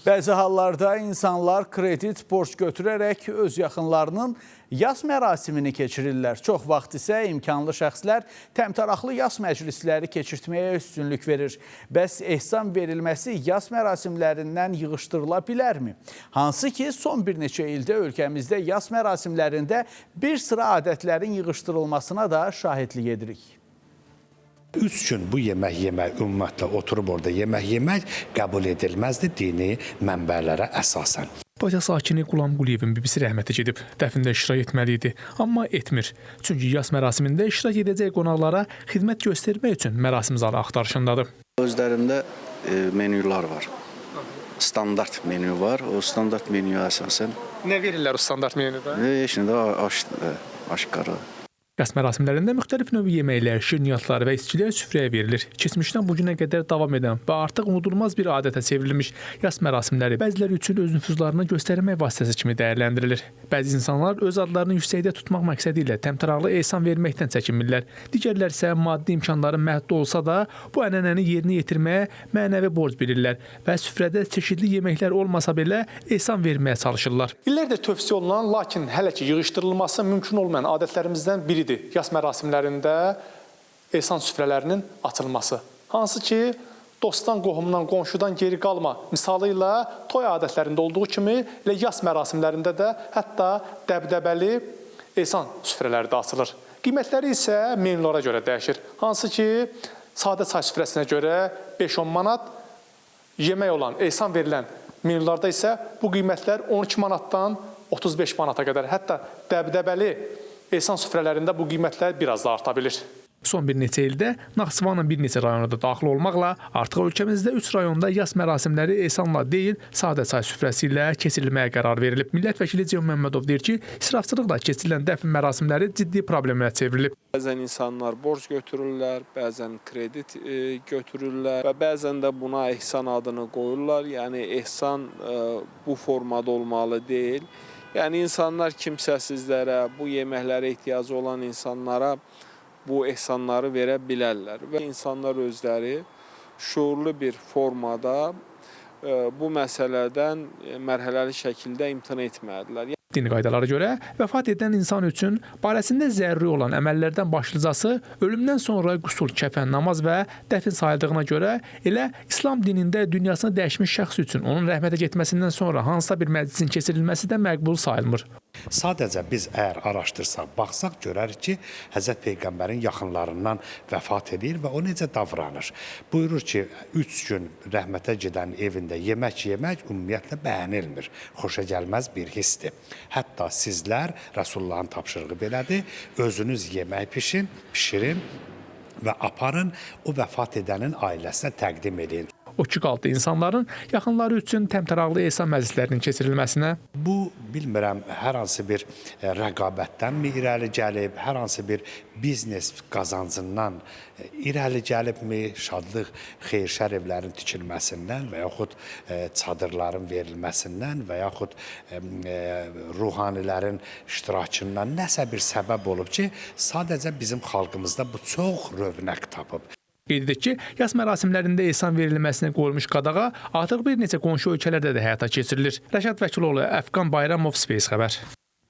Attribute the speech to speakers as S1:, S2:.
S1: Bəzi hallarda insanlar kredit, borc götürərək öz yaxınlarının yas mərasimini keçirirlər. Çox vaxt isə imkanlı şəxslər təmtəraqlı yas məclisləri keçirtməyə üstünlük verir. Bəs ehsan verilməsi yas mərasimlərindən yığışdırıla bilərmi? Hansı ki, son bir neçə ildə ölkəmizdə yas mərasimlərində bir sıra adətlərin yığışdırılmasına da şahidlik edirik.
S2: 3 gün bu yemək yemək, ümumiyyətlə oturub orada yemək yemək qəbul edilməzdi dini mənbələrə əsasən.
S3: Bakı sakini Qulam Quliyevin bibisi rəhmətə gedib. Dəfində iştirak etməli idi, amma etmir. Çünki yas mərasimində iştirak edəcək qonaqlara xidmət göstərmək üçün mərasim zalı axtarışındadır.
S4: Özlərində menyular var. Standart menyu var. O standart menyuya əsasən.
S3: Nə verirlər o standart menyuda?
S4: Heç nə də aşkara.
S3: Yas mərasimlərində müxtəlif növ yeməklər, şirniyyatlar və içkilər süfrəyə verilir. Keçmişdən bugünə qədər davam edən və artıq unudulmaz bir adətə çevrilmiş yas mərasimləri bəziləri üçün öz nüfuzlarını göstərmək vasitəsi kimi dəyərləndirilir. Bəzi insanlar öz adlarını yüksəkdə tutmaq məqsədi ilə təmtəraqlı ehsan verməkdən çəkinmirlər. Digərlər isə maddi imkanları məhdud olsa da bu ənənəni yerinə yetirməyə mənəvi borc bilirlər və süfrədə çeşidli yeməklər olmasa belə ehsan verməyə çalışırlar.
S5: İllərdir tövsiyə olunan, lakin hələ ki yığışdırılması mümkün olmayan adətlərimizdən biridir. Yas mərasimlərində ehsan süfrələrinin açılması. Hansı ki, dostdan, qohumdan, qonşudan geri qalma misalı ilə toy adətlərində olduğu kimi elə yas mərasimlərində də hətta dəbdəbəli ehsan süfrələri də açılır. Qiymətləri isə menyulara görə dəyişir. Hansı ki, sadə çay süfrəsinə görə 5-10 manat, yemək olan, ehsan verilən menyularda isə bu qiymətlər 12 manatdan 35 manata qədər, hətta dəbdəbəli ehsan süfrələrində bu qiymətlər biraz da arta bilir.
S3: Son bir neçə ildə Naxçıvanın bir neçə rayonu da daxil olmaqla artıq ölkəmizdə 3 rayonda yas mərasimləri ehsanla deyil, sadə çay süfrəsi ilə keçirilməyə qərar verilib. Millət vəkili Ceyhun Məmmədov deyir ki, israfçılıqla keçirilən dəfn mərasimləri ciddi problemlərə çevrilib.
S6: Bəzən insanlar borc götürürlər, bəzən kredit götürürlər və bəzən də buna ehsan adını qoyurlar. Yəni ehsan bu formada olmalı deyil. Yəni insanlar kimsəsizlərə, bu yeməklərə ehtiyacı olan insanlara bu ehsanları verə bilərlər və insanlar özləri şuurlu bir formada bu məsələdən mərhələli şəkildə imtina etməlidirlər.
S3: Dini qaydalara görə vəfat edən insan üçün barəsində zəruri olan əməllərdən başlıcası ölümdən sonra qüsul, kəfən, namaz və dəfn sayıldığına görə elə İslam dinində dünyasını dəyişmiş şəxs üçün onun rəhmətə getməsindən sonra hansısa bir məclisin keçirilməsi də məqbul sayılmır.
S2: Sadəcə biz əgər araşdırsaq, baxsaq görərik ki, Həzrət Peyğəmbərin yaxınlarından vəfat edir və o necə davranır. Buyurur ki, 3 gün rəhmətə gedən evində yemək yemək ümumiyyətlə bəyənilmir. Xoşa gəlməz bir hissdir. Hətta sizlər, Rəsullahın tapşırığı belədir, özünüz yemək pişirin və aparın, o vəfat edənin ailəsinə təqdim edin.
S3: O ki qaldı insanların yaxınları üçün təmtəraqlı ehsan məclislərinin keçirilməsinə.
S2: Bu, bilmirəm, hər hansı bir rəqabətdənmi irəli gəlib, hər hansı bir biznes qazancından irəli gəlibmi, şadlıq, xeyir-şər evlərin tikilməsindən və yaxud çadırların verilməsindən və yaxud ruhanilərin iştirakından nəsə bir səbəb olub ki, sadəcə bizim xalqımızda bu çox rövnəq tapıb.
S3: Qeyd edək ki, yas mərasimlərində ehsan verilməsinə qoyulmuş qadağa artıq bir neçə qonşu ölkələrdə də həyata keçirilir. Rəşad Vəkiloğlu, Əfqan Bayramov, Space xəbər.